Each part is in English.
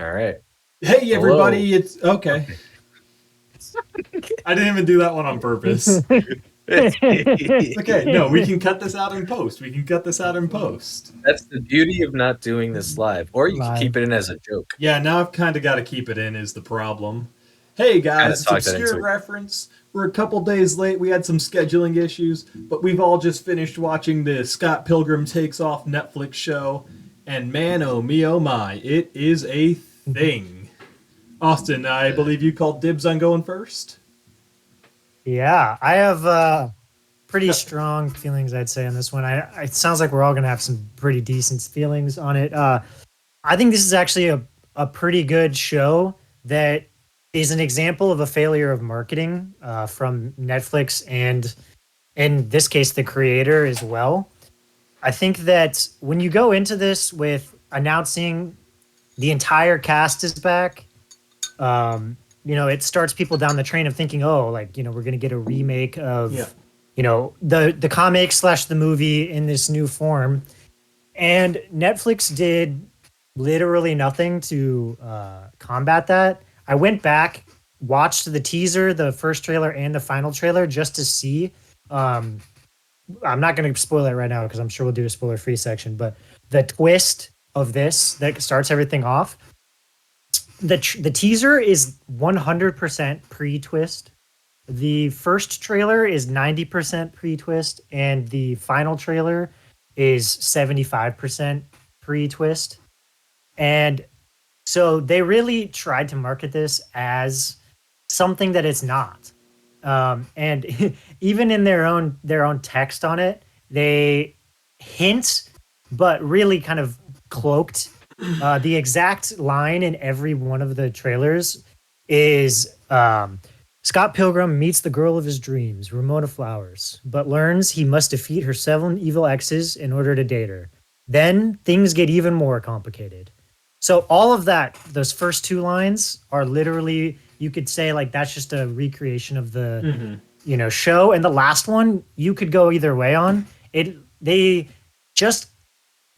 All right. Hey Hello. everybody, it's okay. Okay. I didn't even do that one on purpose. That's It's okay. No, we can cut this out in post. We can cut this out in post. the beauty of not doing this live, or you could keep Live. it in as a joke. Yeah, now I've kind of got to keep it in is the problem. Hey Kind guys, of it's talk that obscure into it. reference. We're a couple days late. We had some scheduling issues, but we've all just finished watching the Scott Pilgrim Takes Off Netflix show, and man, oh me, oh my, it is a thing. Austin, I Uh, believe you called dibs on going first. Yeah, I have pretty strong feelings, I'd say, on this one. It sounds like we're all gonna have some pretty decent feelings on it. I think this is actually a pretty good show that is an example of a failure of marketing from Netflix and, in this case, the creator as well. I think that when you go into this with announcing the entire cast is back, it starts people down the train of thinking, oh, like, we're gonna get a remake Yeah. of, the comic slash the movie in this new form. And Netflix did literally nothing to combat that. I went back, watched the teaser, the first trailer, and the final trailer just to see. Um, I'm not going to spoil it right now because I'm sure we'll do a spoiler free section. But the twist of this that starts everything off, the teaser is 100% pre-twist. The first trailer is 90% pre-twist, and the final trailer is 75% pre-twist. And so they really tried to market this as something that it's not. And even in their own text on it, they hint, but really kind of cloaked. The exact line in every one of the trailers is Scott Pilgrim meets the girl of his dreams, Ramona Flowers, but learns he must defeat her 7 evil exes in order to date her. Then things get even more complicated. So all of that, those first two lines are literally, you could say like that's just a recreation of the Mm-hmm. show. And the last one, you could go either way on it. Just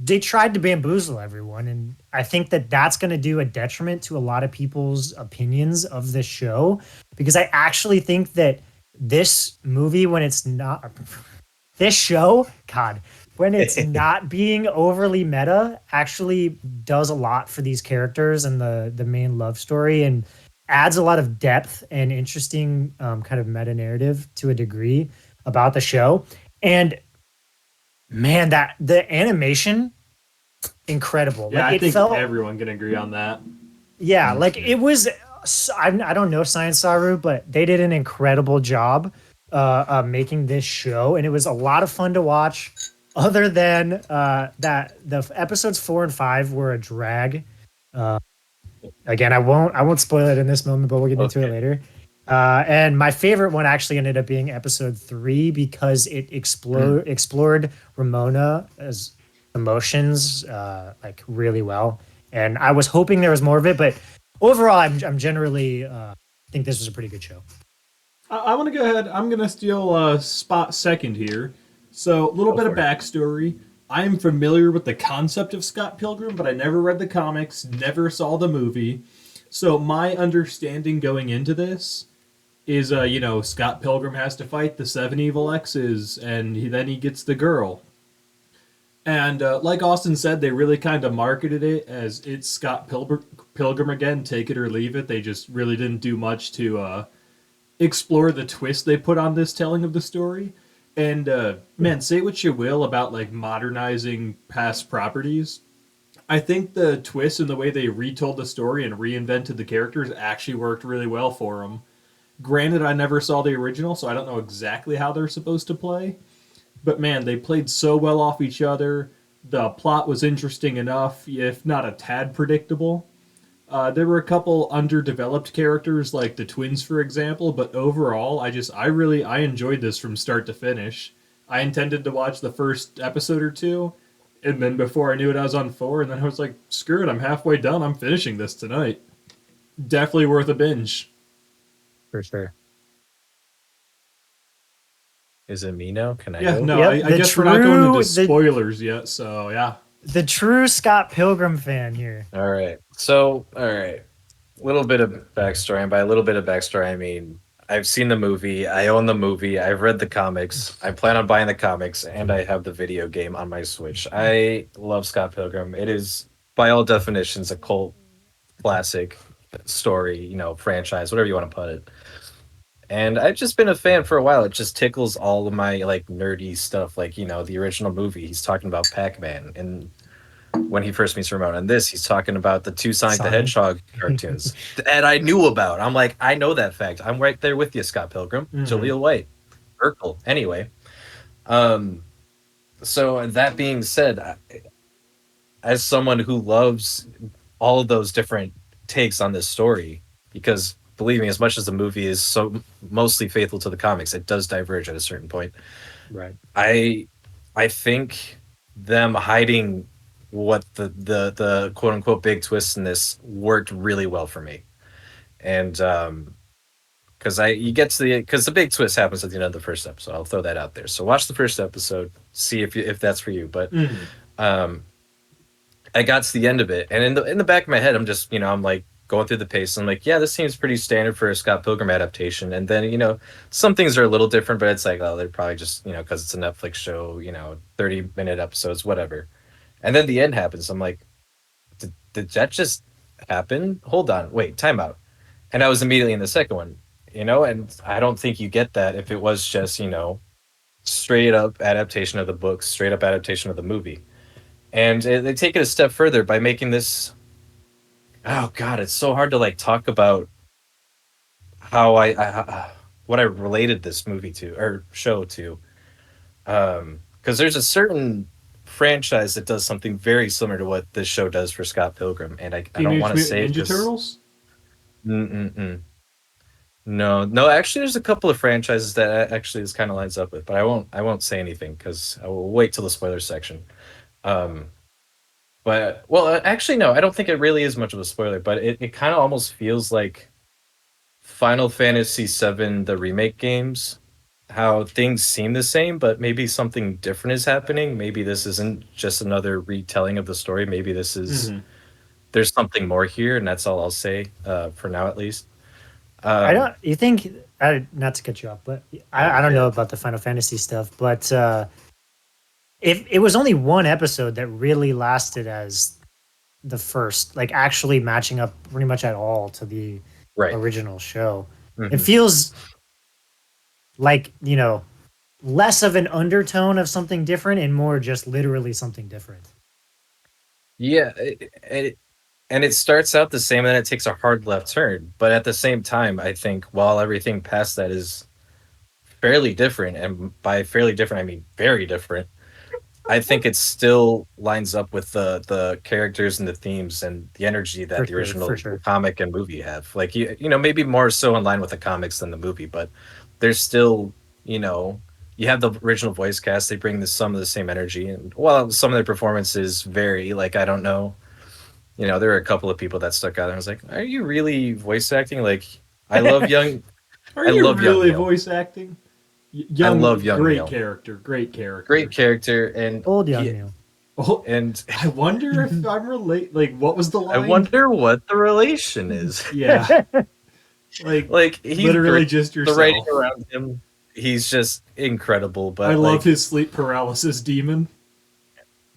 they tried to bamboozle everyone, and I think that that's going to do a detriment to a lot of people's opinions of this show, because I actually think that this movie, when it's not this show, God, when it's not being overly meta, actually does a lot for these characters and the main love story, and adds a lot of depth and interesting kind of meta narrative to a degree about the show. And man, that the animation, incredible. Yeah, Like I it think felt, everyone can agree on that. yeah, like it was. I don't know Science Saru, but they did an incredible job making this show, and it was a lot of fun to watch. Other than that, the episodes 4 and 5 were a drag. Uh, Again, I won't spoil it in this moment, but we'll get into it okay. later. And my favorite one actually ended up being episode 3, because it explored Ramona as emotions like really well. And I was hoping there was more of it, but overall, I'm generally think this was a pretty good show. I want to go ahead. I'm going to steal a spot second here. So, a little Go bit of for it. backstory. I am familiar with the concept of Scott Pilgrim, but I never read the comics, never saw the movie. So, my understanding going into this is, Scott Pilgrim has to fight the 7 evil exes, and then he gets the girl. And like Austin said, they really kind of marketed it as it's Scott Pilgrim again, take it or leave it. They just really didn't do much to explore the twist they put on this telling of the story. And man, say what you will about like modernizing past properties. I think the twist and the way they retold the story and reinvented the characters actually worked really well for them. Granted, I never saw the original, so I don't know exactly how they're supposed to play. But man, they played so well off each other. The plot was interesting enough, if not a tad predictable. There were a couple underdeveloped characters, like the twins, for example. But overall, I enjoyed this from start to finish. I intended to watch the first episode or two, and then before I knew it, I was on 4. And then I was like, "Screw it! I'm halfway done. I'm finishing this tonight." Definitely worth a binge. For sure. Is it me now? Can I Yeah, go? no, Yep. I guess we're not going into spoilers yet. So yeah, the true Scott Pilgrim fan here. All right. So, all right. A little bit of backstory, and by a little bit of backstory, I mean I've seen the movie, I own the movie, I've read the comics, I plan on buying the comics, and I have the video game on my Switch. I love Scott Pilgrim. It is, by all definitions, a cult classic story, franchise, whatever you want to put it. And I've just been a fan for a while. It just tickles all of my like nerdy stuff, like the original movie. He's talking about Pac-Man, and when he first meets Ramon. And this, he's talking about the two Sonic the Sonic. Hedgehog cartoons that I knew about. I'm like, I know that fact. I'm right there with you, Scott Pilgrim, Jaleel White, Urkel. Anyway, so that being said, as someone who loves all of those different takes on this story, because believe me, as much as the movie is so mostly faithful to the comics, it does diverge at a certain point. Right. I think them hiding what the quote unquote big twist in this worked really well for me. And because the big twist happens at the end of the first episode. I'll throw that out there. So watch the first episode, see if that's for you. But I got to the end of it, and in the back of my head, I'm just I'm like going through the pace. I'm like, yeah, this seems pretty standard for a Scott Pilgrim adaptation. And then some things are a little different, but it's like, oh, they're probably just because it's a Netflix show, 30-minute episodes, whatever. And then the end happens. I'm like, did that just happen? Hold on, wait, time out. And I was immediately in the second one, and I don't think you get that if it was just straight up adaptation of the books, straight up adaptation of the movie. And they take it a step further by making this. Oh God, it's so hard to like talk about how what I related this movie to or show to, because there's a certain franchise that does something very similar to what this show does for Scott Pilgrim, and I don't want to say Ninja Turtles. No. Actually, there's a couple of franchises that actually this kind of lines up with, but I won't say anything because I will wait till the spoiler section. But well, actually, no, I don't think it really is much of a spoiler, but it kind of almost feels like Final Fantasy VII, the remake games, how things seem the same, but maybe something different is happening. Maybe this isn't just another retelling of the story. Maybe this is there's something more here, and that's all I'll say for now, at least. I don't. You think? Not to cut you off, but I don't know about the Final Fantasy stuff, but if it was only one episode that really lasted as the first, like actually matching up pretty much at all to the original show, it feels like less of an undertone of something different and more just literally something different. Yeah, and it starts out the same, and then it takes a hard left turn. But at the same time, I think while everything past that is fairly different, and by fairly different, I mean very different, I think it still lines up with the characters and the themes and the energy that the original comic and movie have. Like maybe more so in line with the comics than the movie, but there's still you have the original voice cast. They bring some of the same energy, and while some of their performances vary, like I don't know, there are a couple of people that stuck out. And I was like, are you really voice acting? Like I love young. Are you really voice acting? I love young great Neil. Great character, and old young Neil. Oh, and I wonder if I'm like what was the line? I wonder what the relation is. Yeah, like he's literally just yourself. The writing around him, he's just incredible. But I love his sleep paralysis demon.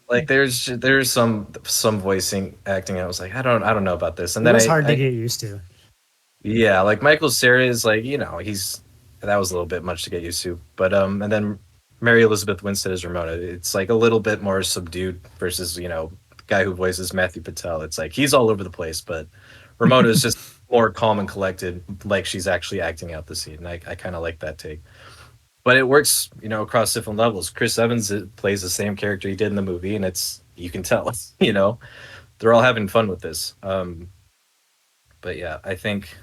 Like there's some voicing acting. I was like, I don't know about this, and then it's hard to get used to. Yeah, like Michael Cera is like that was a little bit much to get used to. But and then Mary Elizabeth Winstead as Ramona. It's like a little bit more subdued versus the guy who voices Matthew Patel. It's like he's all over the place, but Ramona is just more calm and collected, like she's actually acting out the scene. And I kind of like that take. But it works, across different levels. Chris Evans plays the same character he did in the movie, and you can tell, they're all having fun with this. But yeah, I think.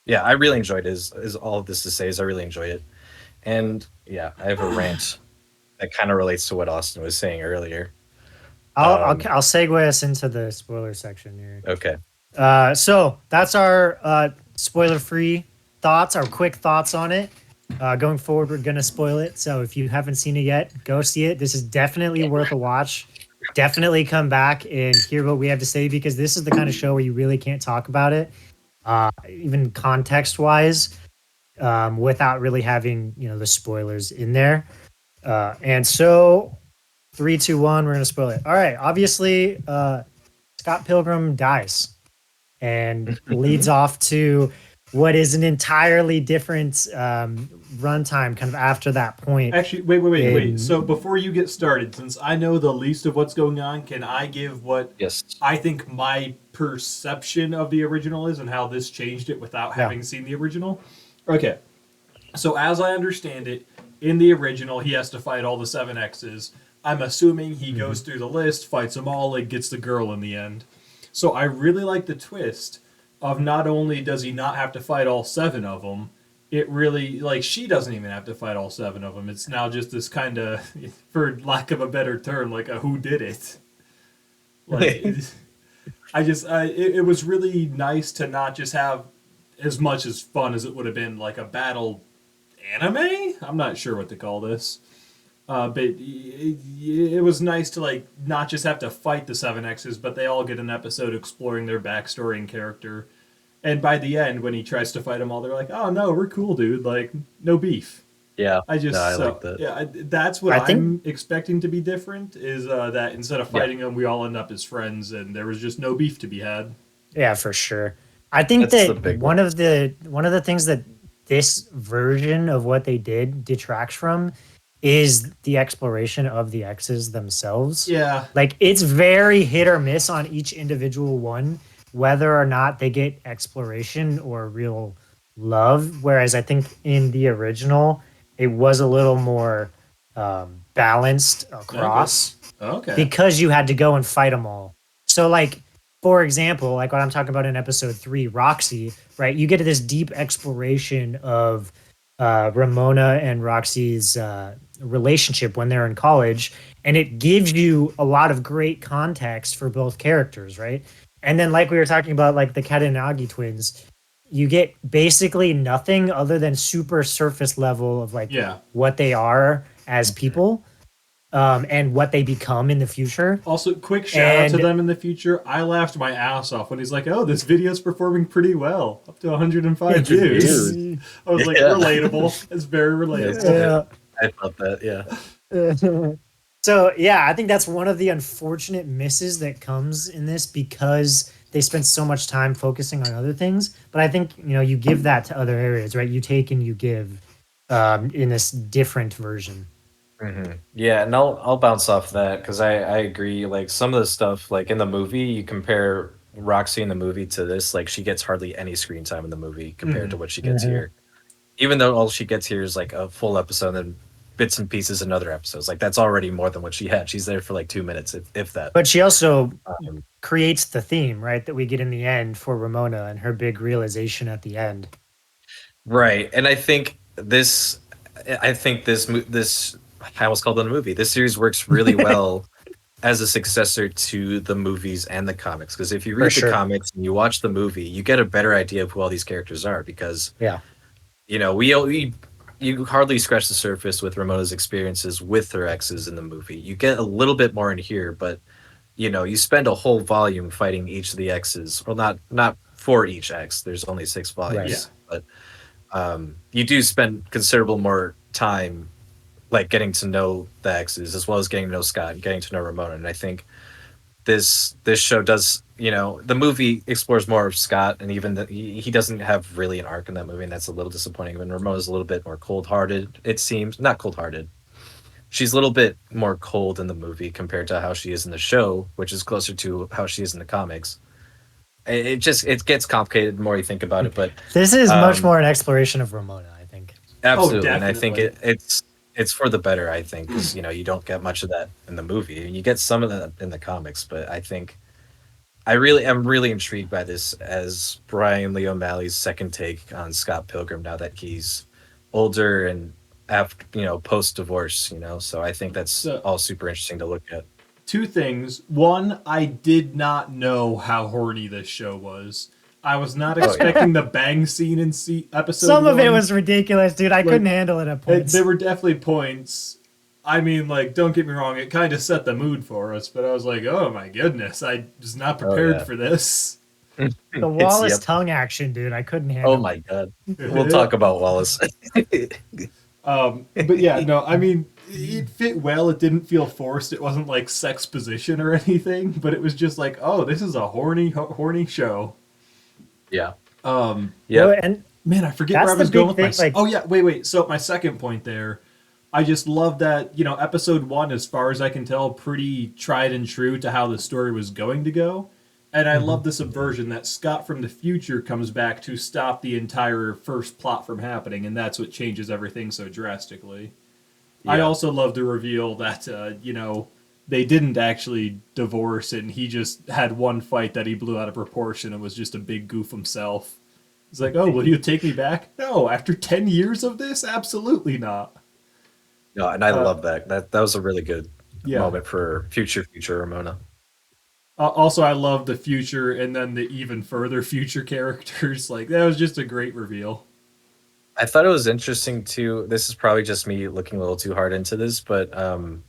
Yeah, I really enjoyed it. Is all of this to say is I really enjoyed it. And yeah, I have a rant that kind of relates to what Austin was saying earlier. I'll segue us into the spoiler section here. Okay. So that's our spoiler-free thoughts, our quick thoughts on it. Going forward, we're going to spoil it. So if you haven't seen it yet, go see it. This is definitely worth a watch. definitely come back and hear what we have to say, because this is the kind of show where you really can't talk about it, even context wise, without really having the spoilers in there. And so, 3, 2, 1, we're gonna spoil it. All right, obviously, Scott Pilgrim dies and leads off to what is an entirely different runtime, kind of after that point. Actually, wait. in- So before you get started, since I know the least of what's going on, can I give what Yes. I think my perception of the original is and how this changed it without Yeah. having seen the original? Okay. So as I understand it, in the original, he has to fight all the 7Xs. I'm assuming he goes through the list, fights them all, and gets the girl in the end. So I really like the twist of not only does he not have to fight all 7 of them, it really, like, she doesn't even have to fight all 7 of them. It's now just this kind of, for lack of a better term, like a who did it. Like, it was really nice to not just have as much as fun as it would have been like a battle anime. I'm not sure what to call this, but it was nice to like not just have to fight the 7Xs, but they all get an episode exploring their backstory and character. And by the end, when he tries to fight them all, they're like, "Oh no, we're cool, dude. Like, no beef." Yeah. I just No, I like that. yeah, that's what I I'm think- expecting to be different. Is that instead of fighting them, we all end up as friends, and there was just no beef to be had. Yeah, for sure. I think That's the that big one of the things that this version of what they did detracts from is the exploration of the X's themselves. Yeah, Like, it's very hit or miss on each individual one, whether or not they get exploration or real love. Whereas I think in the original, it was a little more balanced across, okay. because you had to go and fight them all. So, like, for example, like what I'm talking about in episode 3, Roxy, right? You get this deep exploration of Ramona and Roxy's relationship when they're in college, and it gives you a lot of great context for both characters, right? And then, like we were talking about, like the Kadenagi twins, you get basically nothing other than super surface level of like Yeah. what they are as people, and what they become in the future. Also, quick shout out to And- them in the future. I laughed my ass off when he's like, "Oh, this video's performing pretty well, up to 105 views." Views. I was like, Yeah. "Relatable." It's very relatable. Yeah. I felt that. Yeah. So yeah, I think that's one of the unfortunate misses that comes in this, because they spend so much time focusing on other things. But I think you give that to other areas, right? You take and you give in this different version. Yeah, and I'll bounce off that because I agree. Like some of the stuff, like in the movie, you compare Roxy in the movie to this, like she gets hardly any screen time in the movie compared to what she gets here. Even though all she gets here is like a full episode and bits and pieces in other episodes. Like that's already more than what she had. She's there for like 2 minutes, if that. But she also Um, creates the theme, right, that we get in the end for Ramona and her big realization at the end. Right, and this I almost called it a movie. This series works really well as a successor to the movies and the comics. Because if you read sure. the comics and you watch the movie, you get a better idea of who all these characters are. Because Yeah. you hardly scratch the surface with Ramona's experiences with her exes in the movie. You get a little bit more in here, but you spend a whole volume fighting each of the exes. Well, not for each ex. There's only 6 volumes, but you do spend considerable more time like getting to know the exes as well as getting to know Scott and getting to know Ramona. And I think this show does, the movie explores more of Scott, and even he doesn't have really an arc in that movie, and that's a little disappointing. And Ramona's a little bit more cold-hearted, it seems. Not cold-hearted. She's a little bit more cold in the movie compared to how she is in the show, which is closer to how she is in the comics. It gets complicated the more you think about it, but This is much more an exploration of Ramona, I think. absolutely, and I think definitely. it's for the better. I think because you don't get much of that in the movie. You get some of that in the comics, but I think I'm really intrigued by this as Brian Lee O'Malley's second take on Scott Pilgrim now that he's older and after post divorce. So I think that's So- all super interesting to look at. 2 things. One, I did not know how horny this show was. I was not expecting the bang scene in episode Some of it 1. was ridiculous, dude. I couldn't handle it at points. There were definitely points. I mean, like, don't get me wrong, it kind of set the mood for us, but I was like, oh my goodness, I was not Oh prepared yeah. for this. The It's Wallace yep. tongue action, dude. I couldn't Oh handle my it. god. We'll talk about Wallace. But yeah, no, I mean, it fit well. It didn't feel forced. It wasn't like sex position or anything, but it was just like, oh, this is a horny show. Yeah. Well, Yep. and Man, I forget where that's I the was going big with my. thing. Like, Oh yeah, wait. So my second point there, I just love that episode one, as far as I can tell, pretty tried and true to how the story was going to go, and I love mhm. the subversion that Scott from the future comes back to stop the entire first plot from happening, and that's what changes everything so drastically. I Yeah. also love the reveal that they didn't actually divorce, and he just had one fight that he blew out of proportion and was just a big goof himself. It's like, oh, will you take me back? No, after 10 years of this, absolutely not. No, and I Uh, love that. That was a really good yeah. moment for future Ramona. Also, I love the future and then the even further future characters. Like, that was just a great reveal. I thought it was interesting too. This is probably just me looking a little too hard into this, but I'm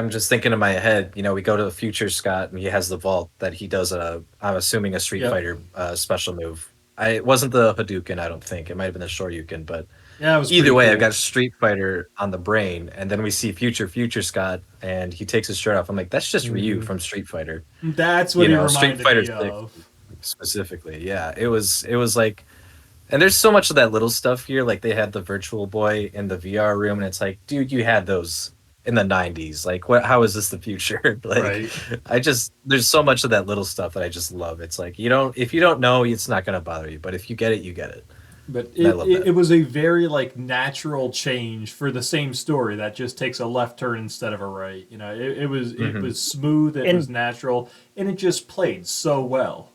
just thinking in my head, we go to the future Scott and he has the vault that he does I'm assuming a Street Yep. Fighter special move. It wasn't the Hadouken, I don't think. It might have been the Shoryuken, but Yeah, it was either pretty way, I've cool. got Street Fighter on the brain, and then we see future Scott, and he takes his shirt off. I'm like, that's just Ryu Mhm. from Street Fighter, That's what he Street reminded Fighter me 6 of. specifically. Yeah, it was like, and there's so much of that little stuff here. Like they had the Virtual Boy in the VR room, and it's like, dude, you had those in the '90s. Like, what? How is this the future? Like, Right. there's so much of that little stuff that I just love. It's like if you don't know, it's not gonna bother you, but if you get it, you get it, But and I it, love it, that. it was a very like natural change for the same story that just takes a left turn instead of a right. It was Hmm. smooth, it was And natural, and it just played so well.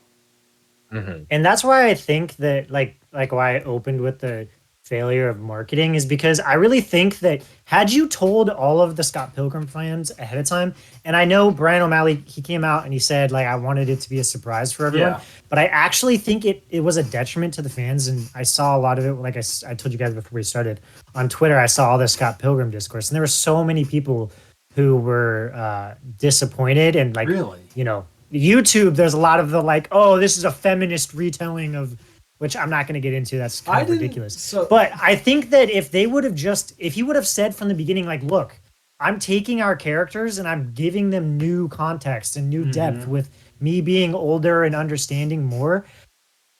Hmm. and that's why I think that like why I opened with the failure of marketing is because I really think that had you told all of the Scott Pilgrim fans ahead of time, and I know Brian O'Malley, he came out and he said like I wanted it to be a surprise for everyone, Yeah. but I actually think it was a detriment to the fans, and I saw a lot of it. Like I told you guys before we started on Twitter, I saw all the Scott Pilgrim discourse, and there were so many people who were disappointed and like Really. YouTube, there's a lot of the like, oh, this is a feminist retelling of, which I'm not going to get into. That's kind I of didn't. ridiculous. So But I think that if he would have said from the beginning, like, look, I'm taking our characters and I'm giving them new context and new depth mhm. with me being older and understanding more.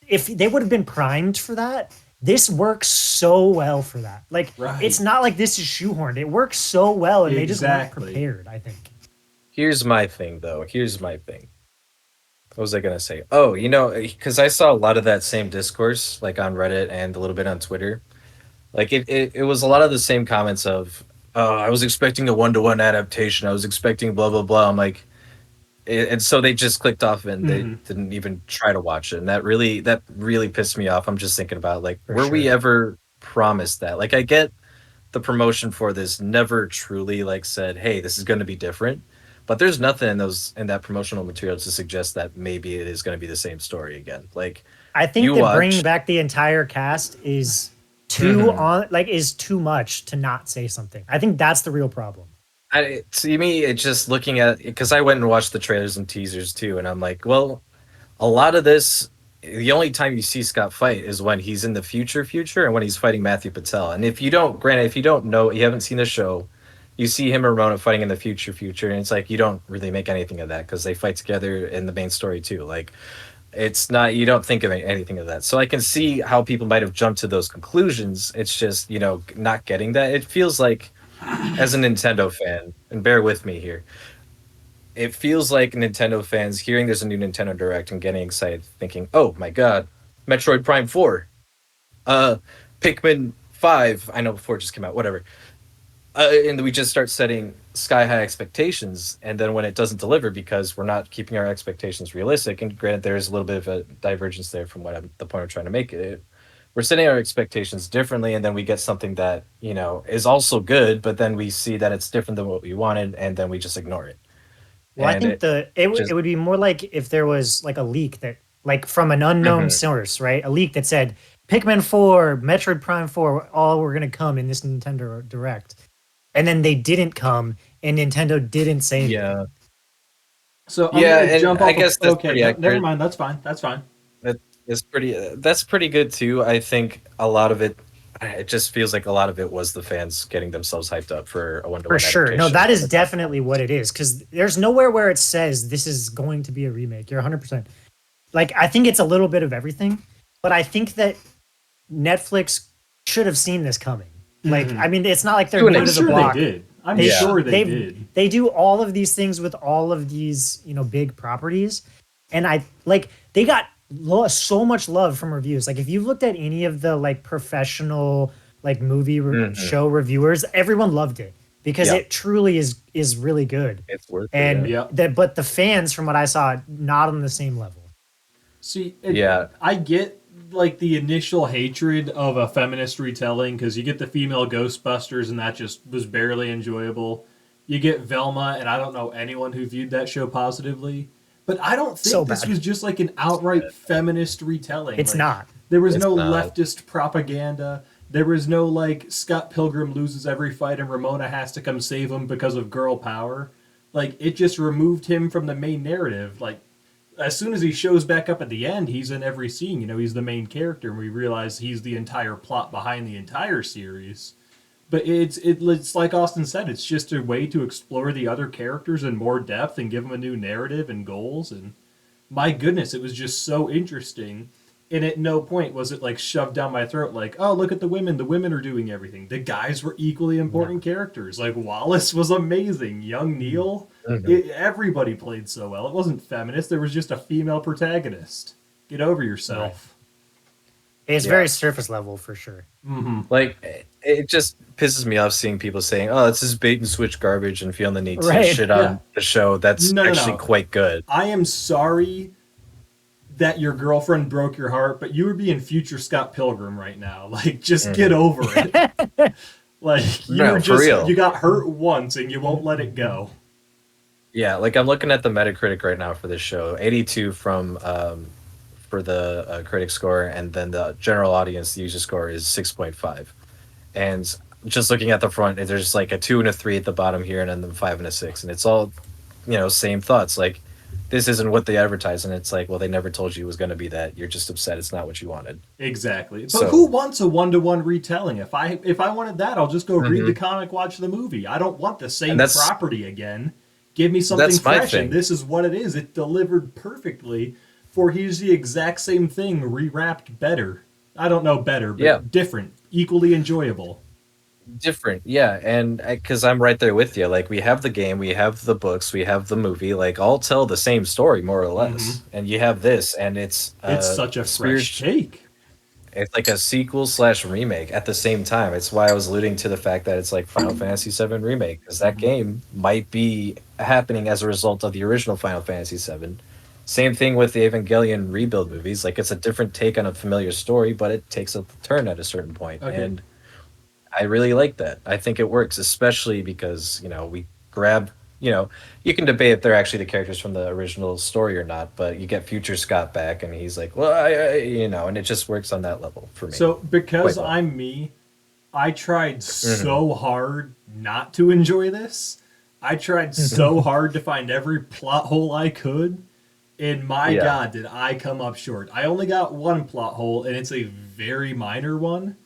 If they would have been primed for that, this works so well for that. Like, it's Right. not like this is shoehorned. It works so well, and they just weren't Exactly. prepared, I think. Here's my thing, though. Here's my thing. What was I gonna say? Oh, because I saw a lot of that same discourse, like on Reddit and a little bit on Twitter. Like it was a lot of the same comments of, "Oh, I was expecting a one-to-one adaptation. I was expecting blah blah blah." I'm like, and so they just clicked off and they Hmm. didn't even try to watch it, and that really pissed me off. I'm just thinking about like, For were we sure. ever promised that? Like, I get the promotion for this never truly like said, "Hey, this is going to be different." But there's nothing in that promotional material to suggest that maybe it is going to be the same story again. Like I think you that bringing watch, back the entire cast is mhm. is too much to not say something. I think that's the real problem. To me, it's just looking at because I went and watched the trailers and teasers too, and I'm like, well, a lot of this, the only time you see Scott fight is when he's in the future, and when he's fighting Matthew Patel. And granted, if you don't know, you haven't seen the show, you see him and Ramona fighting in the future, and it's like you don't really make anything of that because they fight together in the main story too. Like it's not, you don't think of anything of that. So I can see how people might have jumped to those conclusions. It's just not getting that. It feels like as a Nintendo fan, and bear with me here, it feels like Nintendo fans hearing there's a new Nintendo Direct and getting excited, thinking, "Oh my god, Metroid Prime 4, uh, Pikmin 5." I know 4 just came out, whatever. And we just start setting sky high expectations, and then when it doesn't deliver because we're not keeping our expectations realistic, and granted there is a little bit of a divergence there from the point I'm trying to make it. We're setting our expectations differently, and then we get something that is also good, but then we see that it's different than what we wanted, and then we just ignore it, Well, I and think it it just. would be more like if there was like a leak that like from an unknown Mhm. source, right? A leak that said Pikmin 4, Metroid Prime 4, all were gonna come in this Nintendo Direct. and then they didn't come, and Nintendo didn't say anything. Yeah. So I'm Yeah, gonna and jump I off of. guess that's Okay, pretty no, never accurate. mind. That's fine. That's fine. That is pretty. That's pretty good too. I think a lot of it. It just feels like a lot of it was the fans getting themselves hyped up for a For one-to-one sure. No, adaptation. that is At that definitely what it is. Because there's nowhere where it says this is going to be a remake. You're 100%. Like, I think it's a little bit of everything, but I think that Netflix should have seen this coming. Like, I mean, it's not like they're To an new I'm to the sure extent. they block. did. I'm They Yeah. sure they they did. they do all of these things with all of these, big properties, and I like they got so much love from reviews. Like, if you looked at any of the like professional like movie Mhm. show reviewers, everyone loved it because Yeah, it truly is really good. it's worth it. Yeah. And Yeah. but the fans, from what I saw, not on the same level. See, Yeah. I get like the initial hatred of a feminist retelling because you get the female Ghostbusters and that just was barely enjoyable. You get Velma, and I don't know anyone who viewed that show positively. But I don't So think this bad. was just like an outright feminist retelling. It's Like not. there was It's no not. leftist propaganda. There was no like Scott Pilgrim loses every fight and Ramona has to come save him because of girl power. Like it just removed him from the main narrative. Like as soon as he shows back up at the end, he's in every scene. You know, he's the main character, and we realize he's the entire plot behind the entire series. But it's like Austin said, it's just a way to explore the other characters in more depth and give them a new narrative and goals. And my goodness, it was just so interesting. And at no point was it like shoved down my throat, like, oh, look at the women. The women are doing everything. The guys were equally important characters. Like, Wallace was amazing. Young Neil, Mhm. everybody played so well. It wasn't feminist, there was just a female protagonist. Get over yourself. It's Yeah. very surface level for sure. Like it just pisses me off seeing people saying, "Oh, this is bait and switch garbage," and feeling the need to Right. shit Yeah. on the show that's No, no, actually no. quite good. I am sorry that your girlfriend broke your heart, but you were being future Scott Pilgrim right now. Like, just get over it. Like, No, for real. you got hurt once and you won't let it go. Yeah, like I'm looking at the Metacritic right now for this show, 82 from for the critic score, and then the general audience the user score is 6.5. And just looking at the front, there's like a 2 and a 3 at the bottom here, and then the 5 and a 6, and it's all same thoughts. Like this isn't what they advertise, and it's like, well, they never told you it was going to be that. You're just upset it's not what you wanted. Exactly. But So who wants a one-to-one retelling? If I wanted that, I'll just go read the Mhm. comic, watch the movie. I don't want the same And that's property again. Give me something that's my fresh, and thing. this is what it is. It delivered perfectly. For here's the exact same thing rewrapped better. I don't know better, Yeah. but different, equally enjoyable. Different, yeah, and because I'm right there with you. Like we have the game, we have the books, we have the movie. Like all tell the same story more or less. And you have this, and it's It's such a fresh take. it's like a sequel slash remake at the same time. It's why I was alluding to the fact that it's like Final Fantasy VII remake, because that game might be happening as a result of the original Final Fantasy VII. Same thing with the Evangelion rebuild movies. Like it's a different take on a familiar story, but it takes a turn at a certain point, Okay. and I really like that. I think it works, especially because we grab. You can debate if they're actually the characters from the original story or not, but you get future Scott back, and he's like, well, and it just works on that level for me. So because Quite well. I'm me, I tried Mm-hmm. so hard not to enjoy this. I tried so hard to find every plot hole I could, and my Yeah. God, did I come up short. I only got one plot hole, and it's a very minor one.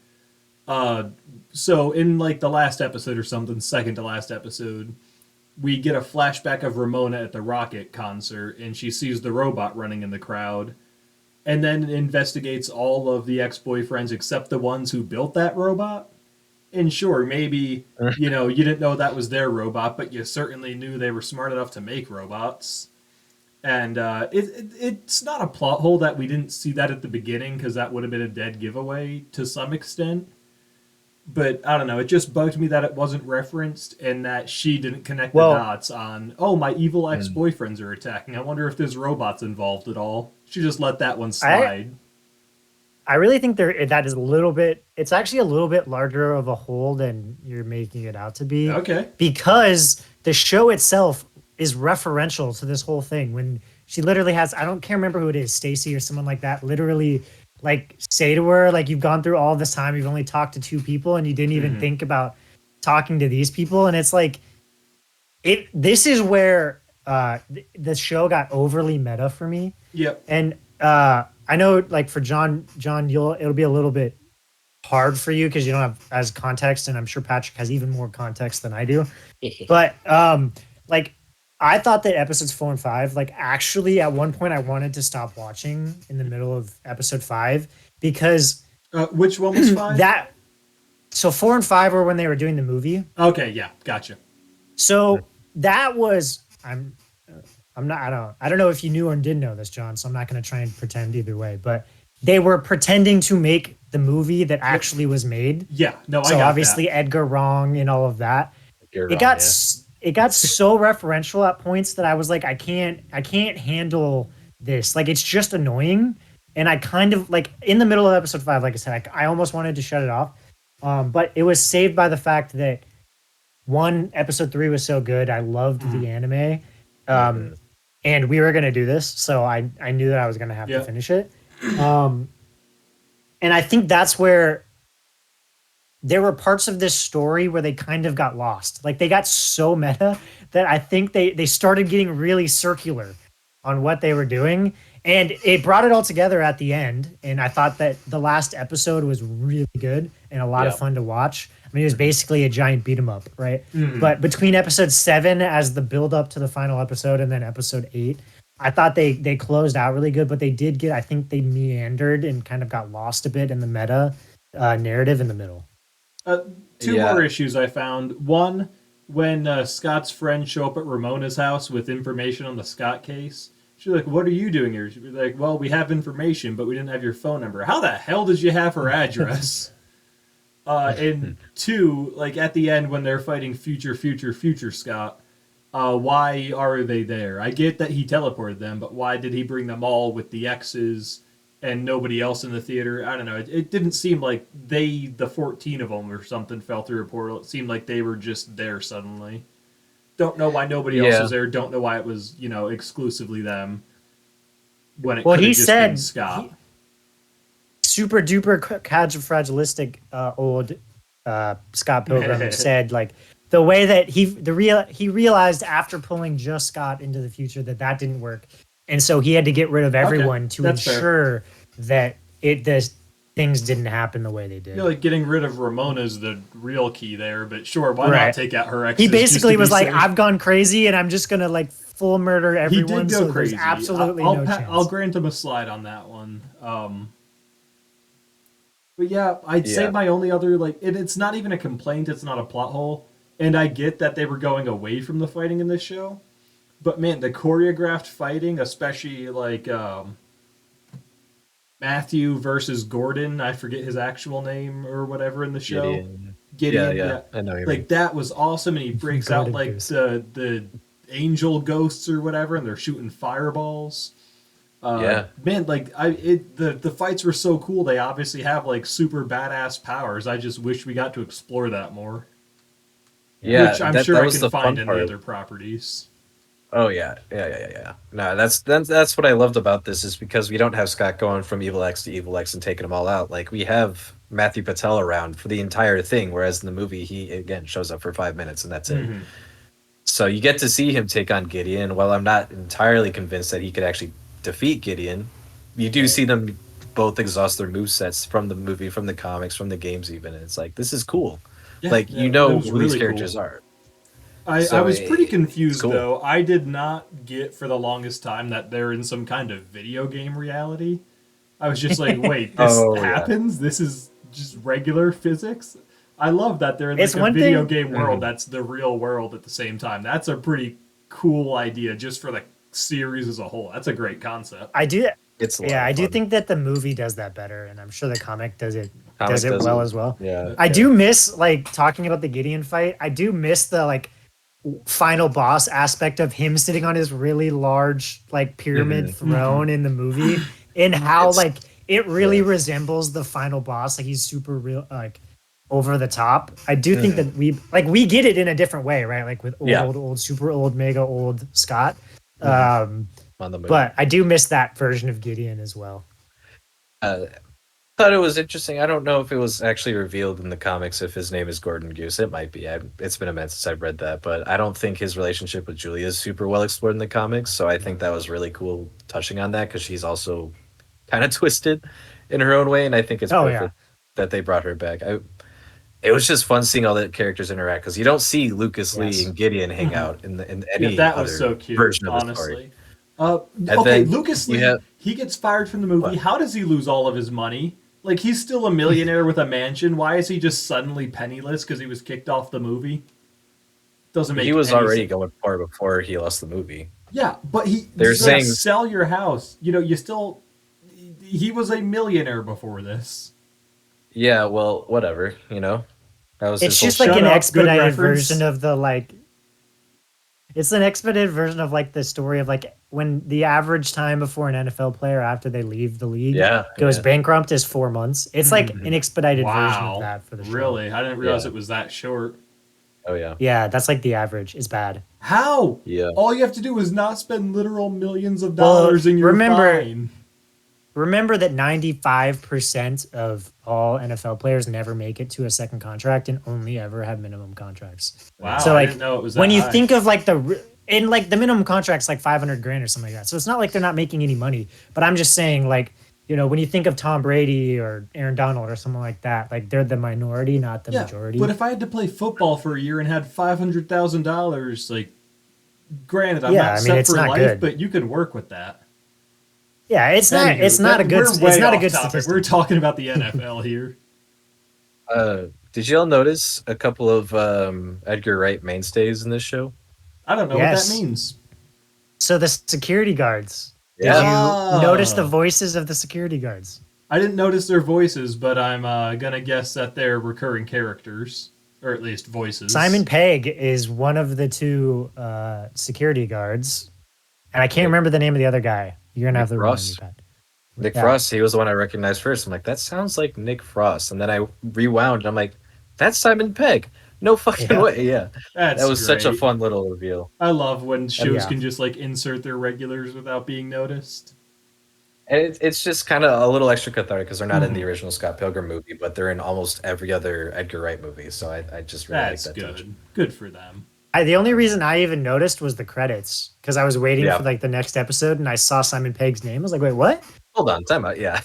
So in like the last episode or something, second to last episode, we get a flashback of Ramona at the Rocket concert, and she sees the robot running in the crowd, and then investigates all of the ex-boyfriends except the ones who built that robot. And sure, maybe you didn't know that was their robot, but you certainly knew they were smart enough to make robots. And it's not a plot hole that we didn't see that at the beginning, because that would have been a dead giveaway to some extent. But I don't know, it just bugged me that it wasn't referenced and that she didn't connect the Well- dots on, oh, my evil ex-boyfriends are attacking. I wonder if there's robots involved at all. She just let that one slide. I really think that is a little bit. It's actually a little bit larger of a hole than you're making it out to be. Okay. Because the show itself is referential to this whole thing. When she literally has, can't remember who it is, Stacy or someone like that, literally like say to her, like, you've gone through all this time, you've only talked to two people, and you didn't even think about talking to these people, and it's like this is where the show got overly meta for me. Yep. And I know, like, for John, it'll be a little bit hard for you because you don't have as context, and I'm sure Patrick has even more context than I do. But like, I thought that episodes 4 and 5, like, actually at one point I wanted to stop watching in the middle of episode 5 because Which one was 5? that. So 4 and 5 were when they were doing the movie. Okay, yeah, gotcha. So that was I'm not I don't know if you knew or didn't know this, John. So I'm not going to try and pretend either way. But they were pretending to make the movie that actually was made. Yeah, no, I So got obviously that. Edgar Wrong and all of that. You're It wrong, got yeah. it got so referential at points that I was like, I can't handle this. Like, it's just annoying. And I kind of, like, in the middle of episode 5, like I said, I almost wanted to shut it off. But it was saved by the fact that episode 3 was so good. I loved the anime. Mhm. And we were gonna do this, so I knew that I was gonna have to finish it. And I think that's where there were parts of this story where they kind of got lost. Like, they got so meta that I think they started getting really circular on what they were doing. And it brought it all together at the end. And I thought that the last episode was really good and a lot of Yeah. fun to watch. I mean, it was basically a giant beat 'em up, right? But between episode 7 as the build up to the final episode and then episode 8, I thought they closed out really good, but they did I think they meandered and kind of got lost a bit in the meta narrative in the middle. Two Yeah. more issues I found. One, when Scott's friends show up at Ramona's house with information on the Scott case, she's like, "What are you doing here?" She's like, "Well, we have information, but we didn't have your phone number. How the hell did you have her address?" And two, like at the end when they're fighting future Scott, why are they there? I get that he teleported them, but why did he bring them all with the X's and nobody else in the theater? I don't know. It didn't seem like the 14 of them or something, fell through a portal. It seemed like they were just there suddenly. Don't know why nobody else Yeah. was there. Don't know why it was, exclusively them when it Well, could have he just said been Scott. super duper fragilistic old Scott Pilgrim said, like, the way that he realized after pulling just Scott into the future that didn't work, and so he had to get rid of everyone to that's fair. ensure that the things didn't happen the way they did. I feel like getting rid of Ramona's the real key there, but sure, why Right. not take out her X's? He just to basically be was like, safe? "I've gone crazy, and I'm just gonna, like, full murder He everyone." did go so crazy. There's absolutely I'll no chance. I'll grant him a slide on that one. But yeah, I'd say Yeah. my only other, like, it's not even a complaint. It's not a plot hole, and I get that they were going away from the fighting in this show. But man, the choreographed fighting, especially like Matthew versus Gordon, I forget his actual name or whatever in the show. Gideon, Yeah. I know what you like mean. that was awesome, and he breaks out Gordon like Goose. the angel ghosts or whatever, and they're shooting fireballs. Yeah. Man, like the fights were so cool. They obviously have like super badass powers. I just wish we got to explore that more. Yeah, Which I'm that, sure that I was can the find fun in part. the other properties. Oh yeah. No, that's what I loved about this is because we don't have Scott going from Evil X to Evil X and taking them all out. Like, we have Matthew Patel around for the entire thing, whereas in the movie he again shows up for 5 minutes and that's it. Mhm. So you get to see him take on Gideon. While I'm not entirely convinced that he could actually defeat Gideon, you do see them both exhaust their movesets from the movie, from the comics, from the games even. And it's like, this is cool. Yeah, Like, yeah, you know it was who these really characters cool. are. I So was pretty it's confused cool. though. I did not get for the longest time that they're in some kind of video game reality. I was just like, wait, this Oh, yeah. happens? This is just regular physics? I love that they're in It's like a one video thing- game world Mhm. that's the real world at the same time. That's a pretty cool idea just for the series as a whole. That's a great concept. I do. It's a lot Yeah, of I do fun. think that the movie does that better, and I'm sure the comic does it Comic does well it. as well. Yeah. I do miss, like, talking about the Gideon fight. I do miss the, like, final boss aspect of him sitting on his really large, like, pyramid Mhm. throne in the movie, and how It's- like it really yeah. resembles the final boss. Like, he's super real, like, over the top. I do think that we get it in a different way, right? Like with Yeah. old, super old, mega old Scott. On the movie. But I do miss that version of Gideon as well. thought it was interesting. I don't know if it was actually revealed in the comics if his name is Gordon Goose. It might be. It's been a minute since I've read that, but I don't think his relationship with Julia is super well explored in the comics. So I think that was really cool touching on that because she's also kind of twisted in her own way, and I think it's Oh yeah. perfect that they brought her back. It was just fun seeing all the characters interact because you don't see Lucas Lee Yes. and Gideon hang Mhm. out in Yeah, any that was so other cute, version of the story. honestly. And Okay, then Lucas you Lee, have he gets fired from the movie. what? How does he lose all of his money? Like, he's still a millionaire with a mansion. Why is he just suddenly penniless because he was kicked off the movie? Doesn't He make was any already sense. going for it before he lost the movie. Yeah, but They're just like saying, sell your house. You know, you still. He was a millionaire before this. yeah, well, whatever, that was It's his whole just like Shut an shtick. up. Good expedited version reference. of the like. It's an expedited version of like the story of like when the average time before an NFL player after they leave the league Yeah, goes yeah, bankrupt is 4 months. It's like an mhm, expedited version of Wow. that for the show. Really? I didn't realize yeah, it was that short. oh yeah, Yeah, that's like the average. It's bad. How? yeah. All you have to do is not spend literal millions of Well, dollars and you're remember fine. remember that 95% of all NFL players never make it to a second contract and only ever have minimum contracts. Wow, So I like didn't know it was when that you high. think of like in like the minimum contract's like 500 grand or something like that. So it's not like they're not making any money, but I'm just saying like, when you think of Tom Brady or Aaron Donald or someone like that, like they're the minority, not the Yeah, but majority. if I had to play football for a year and had $500,000, like, granted, I'm Yeah, not I mean set it's for not life, good. but you can work with that. Yeah, it's Anywho, not a good we're it's way not a off good topic. We're statistic. talking about the NFL here. Did y'all notice a couple of Edgar Wright mainstays in this show? I don't know what that Yes. means. So the security guards. Did Yeah, you notice the Ah, voices of the security guards? I didn't notice their voices, but I'm gonna guess that they're recurring characters, or at least voices. Simon Pegg is one of the two security guards, and I can't Nick remember the name of the other guy. You're gonna Nick have to remind me, Frost. Pat. Nick Yeah, Frost, he was the one I recognized first. I'm like, that sounds like Nick Frost. And then I rewound and I'm like, that's Simon Pegg. No fucking yeah, way. Yeah. That That's was such a great. fun little reveal. I love when And, shows yeah. can just like insert their regulars without being noticed. and it's just kind of a little extra cathartic because they're not in the Mhm. original Scott Pilgrim movie, but they're in almost every other Edgar Wright movie. So I just really like That's that touch. good. Good for them. The only reason I even noticed was the credits because I was waiting Yeah. for like the next episode and I saw Simon Pegg's name. I was like, wait, what? Hold on. Time out. Yeah.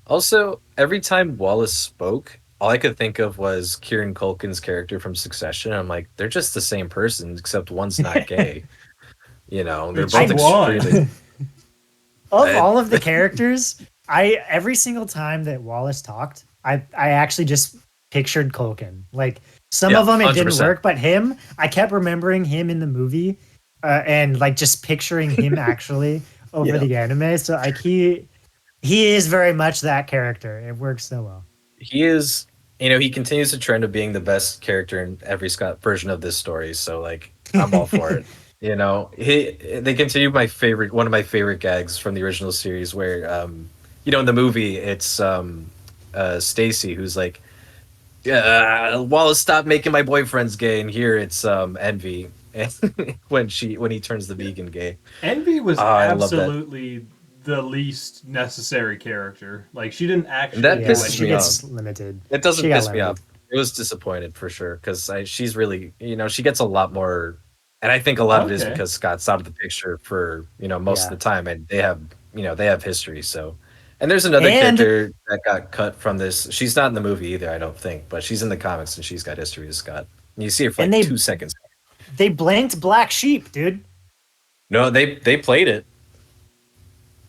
Also, every time Wallace spoke, all I could think of was Kieran Culkin's character from Succession. I'm like, they're just the same person, except one's not gay. They're Which both extremely. one? Of I- all of the characters, I every single time that Wallace talked, I actually just pictured Culkin. Like some Yeah, of them it didn't 100%. work, but him, I kept remembering him in the movie, and like just picturing him actually over Yeah. the anime. So like he is very much that character. It works so well. He is, he continues the trend of being the best character in every Scott version of this story. So like, I'm all for it. They continue one of my favorite gags from the original series, where in the movie it's Stacy who's like, yeah, Wallace, stop making my boyfriends gay, and here it's Envy, when he turns the vegan gay. Envy was I love that. absolutely the least necessary character. Like, she didn't And that actually do Yeah, pisses she me anything. gets limited. It doesn't She got piss me off. limited. It was disappointed for sure because she's really, she gets a lot more, and I think a lot of it is Okay. because Scott's out of the picture for most Yeah. of the time, and they have history. So, and there's another And character that got cut from this. She's not in the movie either, I don't think, but she's in the comics and she's got history with Scott. And you see her for and like they 2 seconds. they blanked Black Sheep, dude, No, they played it.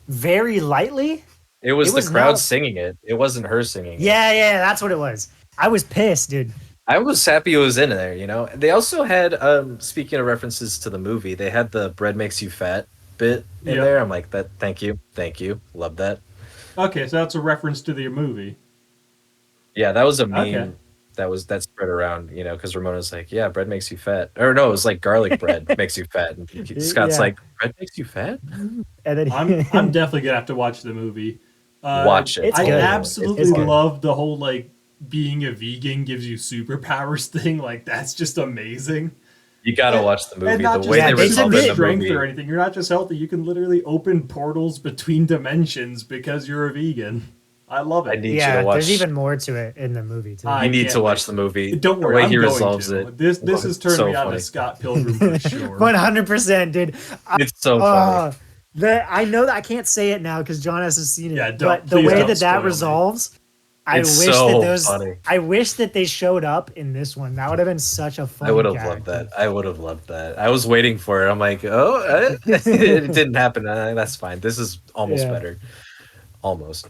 very lightly. It was It the was crowd not- singing it. It wasn't her singing it. Yeah, that's what it was. I was pissed, dude. I was happy it was in there, They also had, speaking of references to the movie, they had the bread makes you fat bit in Yep. there. I'm like, thank you. Love that. Okay, so that's a reference to the movie. Yeah, that was a meme Okay. that spread around, because Ramona's like, yeah, bread makes you fat. Or no, it was like garlic bread makes you fat. And Scott's Yeah. like, bread makes you fat? And then I'm definitely gonna have to watch the movie. Watch it. It's I good. absolutely It's good. love the whole like being a vegan gives you superpowers thing. Like, that's just amazing. You gotta watch the And movie. not The way just Yeah, they they resolve did it in the strength movie. or anything. You're not just healthy. You can literally open portals between dimensions because you're a vegan. I love I it. need you Yeah, to there's watch. even more to it in the movie too. I You need can't to watch wait. the movie. Don't The worry, way I'm he going resolves to. it. This Oh, has it's turned so me on to funny. Scott Pilgrim for sure. 100%, dude. It's so funny. I know that I can't say it now because John hasn't seen Yeah, it, but the please way don't that spoil me. resolves, It's so funny. I wish that they showed up in this one. That would have been such a I would fun have loved character. that. I would have loved that. I was waiting for it. I'm like, oh, it didn't happen. That's fine. This is almost Yeah. better. Almost.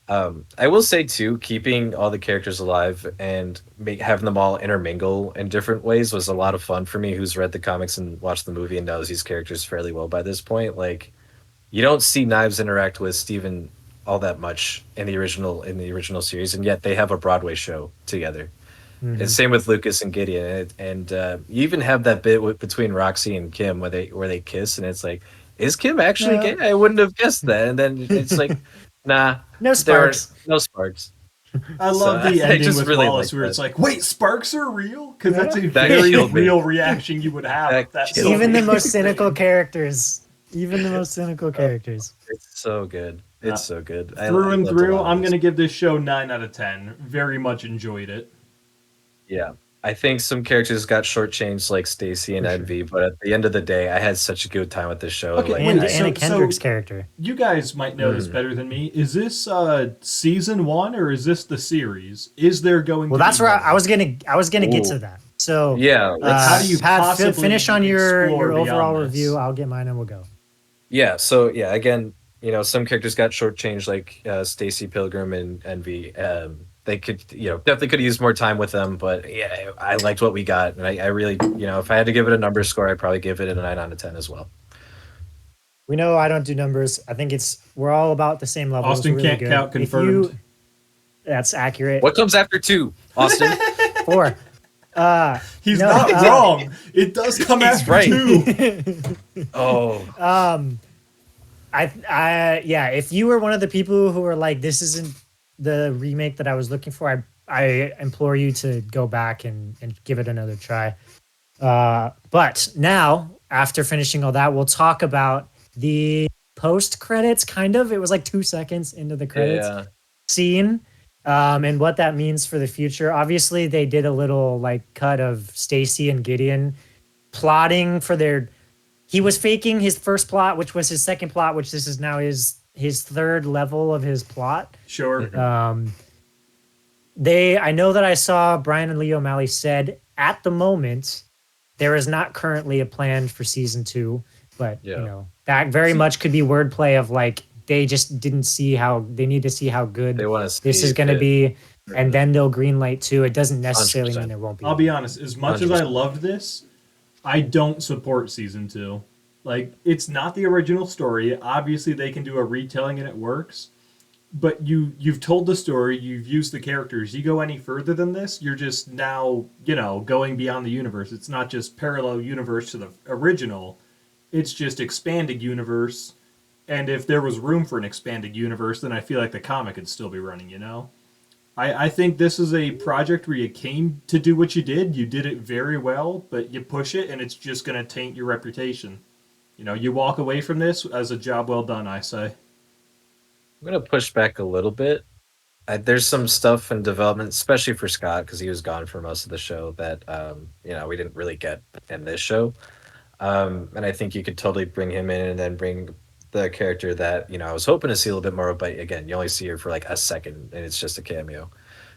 I will say too, keeping all the characters alive and having them all intermingle in different ways was a lot of fun for me. Who's read the comics and watched the movie and knows these characters fairly well by this point. Like, you don't see Knives interact with Steven all that much in the original series, and yet they have a Broadway show together. And Mhm. same with Lucas and Gideon, and you even have that bit between Roxy and Kim where they kiss, and it's like, is Kim actually No. gay? I wouldn't have guessed that. And then it's like, nah, No there are sparks. no sparks. I So love the I ending just with really like Wallace where that. it's like, wait, sparks are real? Because that's a That very killed me. real reaction you would have That if that killed Even me. the most cynical characters. Even the most cynical characters. It's so good. It's so good. Through I and loved a through, lot of I'm this. going to give this show 9 out of 10. Very much enjoyed it. Yeah. I think some characters got shortchanged, like Stacy and For sure. Envy, but at the end of the day, I had such a good time with this show. Okay, Like, And wait, Anna so Kendrick's character. you guys might know this better than me. Is this season 1 or is this the series? Is there going Well, to that's be where more? I was gonna get to Ooh. that. So yeah, let's. How do you Pat, possibly finish on your explore overall beyond this? review. I'll get mine and we'll go. Yeah, so yeah, again, some characters got shortchanged, like Stacy Pilgrim and Envy. They could, definitely could have used more time with them, but yeah, I liked what we got, and I really, if I had to give it a number score, I'd probably give it a 9 out of 10 as well. We know I don't do numbers. I think we're all about the same level. Austin really can't good. count, confirmed. That's accurate. What comes after 2, Austin? 4. He's No, not wrong. It does come He's after right. 2. Oh, Yeah, if you were one of the people who were like, this isn't the remake that I was looking for, I implore you to go back and give it another try. But now, after finishing all that, we'll talk about the post credits. Kind of, it was like 2 seconds into the credits yeah. scene, and what that means for the future. Obviously, they did a little like cut of Stacy and Gideon plotting for their. He was faking his first plot, which was his second plot, which this is now his third level of his plot. Sure. I know that I saw Brian and Lee O'Malley said at the moment there is not currently a plan for season 2, but that very much could be wordplay of like they just didn't see how they need to see how good They want to this is going to be, and then they'll greenlight 2. It doesn't necessarily 100%. mean there won't be. I'll be honest. As much as I 100%. loved this, I don't support season 2. Like, it's not the original story. Obviously, they can do a retelling and it works. But you've told the story. You've used the characters. You go any further than this, you're just now going beyond the universe. It's not just parallel universe to the original. It's just expanded universe. And if there was room for an expanded universe, then I feel like the comic could still be running. I think this is a project where you came to do what you did. You did it very well, but you push it, and it's just going to taint your reputation. You walk away from this as a job well done, I say. I'm going to push back a little bit. There's some stuff in development, especially for Scott, because he was gone for most of the show, that we didn't really get in this show. And I think you could totally bring him in and then bring the character that I was hoping to see a little bit more of, but again, you only see her for like a second, and it's just a cameo.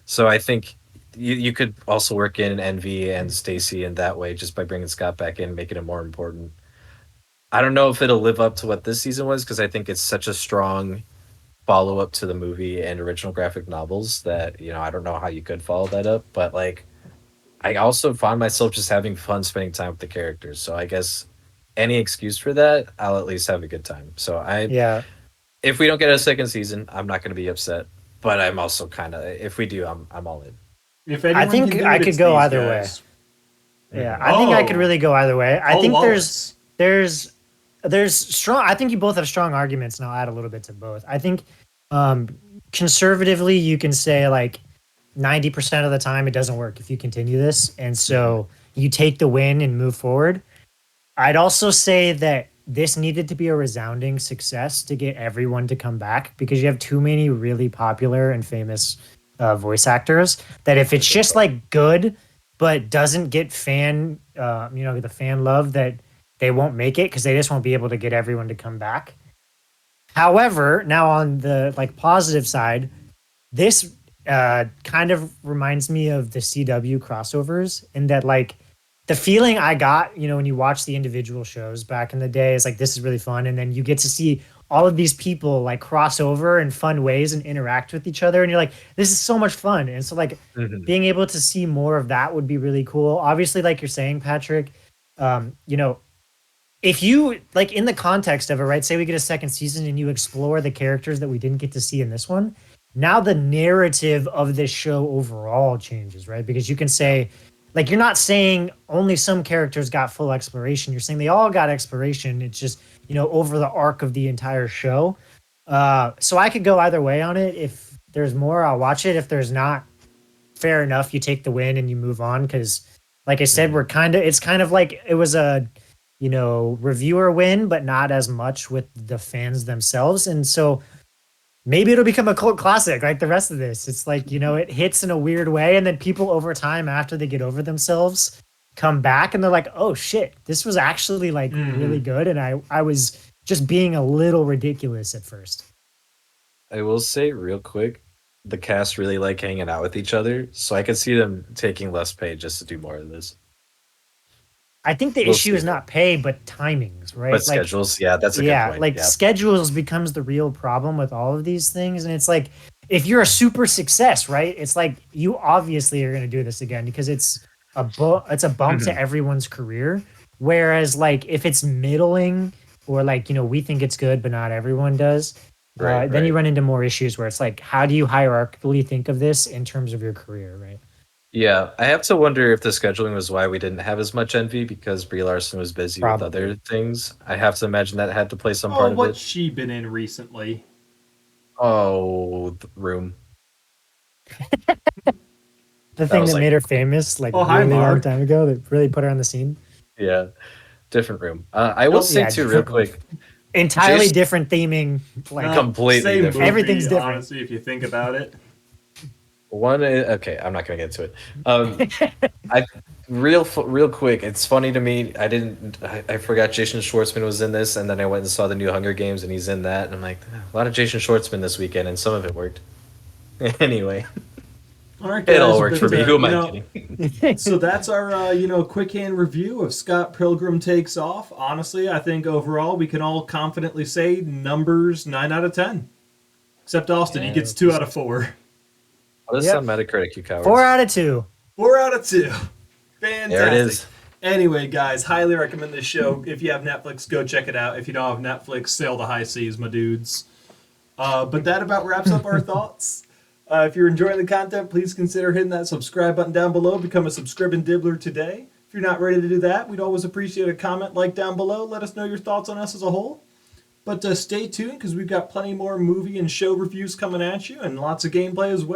So I think you could also work in Envy and Stacy in that way, just by bringing Scott back in, making it more important. I don't know if it'll live up to what this season was, because I think it's such a strong follow up to the movie and original graphic novels that I don't know how you could follow that up. But like, I also find myself just having fun spending time with the characters. So I guess any excuse for that, I'll at least have a good time. So if we don't get a second season, I'm not going to be upset. But I'm also kind of, if we do, I'm all in. If I anyone think can do I it, could it's go these either guys. way. Yeah, I think I could really go either way. I think Wallace. there's strong. I think you both have strong arguments, and I'll add a little bit to both. I think conservatively, you can say like 90% of the time it doesn't work if you continue this, and so you take the win and move forward. I'd also say that this needed to be a resounding success to get everyone to come back because you have too many really popular and famous voice actors that if it's just like good but doesn't get the fan love, that they won't make it because they just won't be able to get everyone to come back. However, now on the like positive side, this kind of reminds me of the CW crossovers in that like the feeling I got, when you watch the individual shows back in the day is like this is really fun, and then you get to see all of these people like cross over in fun ways and interact with each other, and you're like, this is so much fun. And so like Mhm. being able to see more of that would be really cool. Obviously, like you're saying, Patrick, you know, if you like in the context of it, right? Say we get a second season and you explore the characters that we didn't get to see in this one. Now the narrative of this show overall changes, right? Because you can say, like, you're not saying only some characters got full exploration. You're saying they all got exploration. It's just, over the arc of the entire show. So I could go either way on it. If there's more, I'll watch it. If there's not, fair enough. You take the win and you move on. Because, like I said, it's kind of like it was a reviewer win, but not as much with the fans themselves. And so maybe it'll become a cult classic like the rest of this. It's like, it hits in a weird way. And then people over time, after they get over themselves, come back and they're like, oh shit, this was actually like really good. And I was just being a little ridiculous at first. I will say real quick, the cast really like hanging out with each other, so I could see them taking less pay just to do more of this. I think the We'll issue see. is not pay, but timings, right? But schedules, yeah, that's a good point. Like Yeah. schedules becomes the real problem with all of these things. And it's like, if you're a super success, right? It's like you obviously are going to do this again because it's a bump to everyone's career. Whereas like if it's middling or like, we think it's good, but not everyone does, then you run into more issues where it's like, how do you hierarchically think of this in terms of your career, right? Yeah, I have to wonder if the scheduling was why we didn't have as much envy because Brie Larson was busy with Probably. other things. I have to imagine that had to play some Oh, part of what's it. she been in recently? Oh, the Room. The thing was that like- made her famous, like Oh, hi, really long Mark. time ago, that really put her on the scene. Yeah, different Room. I will say Yeah, too, real different quick. Entirely Jason- different theming. Like Completely same different. movie, Everything's different. Honestly, if you think about it. Okay, I'm not gonna get into it. I real quick. It's funny to me. I forgot Jason Schwartzman was in this, and then I went and saw the new Hunger Games, and he's in that, and I'm like, a lot of Jason Schwartzman this weekend, and some of it worked. Anyway, All right, it guys, all worked for but, me. Who am I kidding? So that's our quick hand review of Scott Pilgrim Takes Off. Honestly, I think overall we can all confidently say numbers 9 out of 10. Except Austin, he gets 2 out of 4. What is Yep. some Metacritic, you cowards? 4 out of 2. 4 out of 2. Fantastic. There it is. Anyway, guys, highly recommend this show. If you have Netflix, go check it out. If you don't have Netflix, sail the high seas, my dudes. But that about wraps up our thoughts. If you're enjoying the content, please consider hitting that subscribe button down below. Become a subscribing dibbler today. If you're not ready to do that, we'd always appreciate a comment like down below. Let us know your thoughts on us as a whole. But stay tuned because we've got plenty more movie and show reviews coming at you and lots of gameplay as well.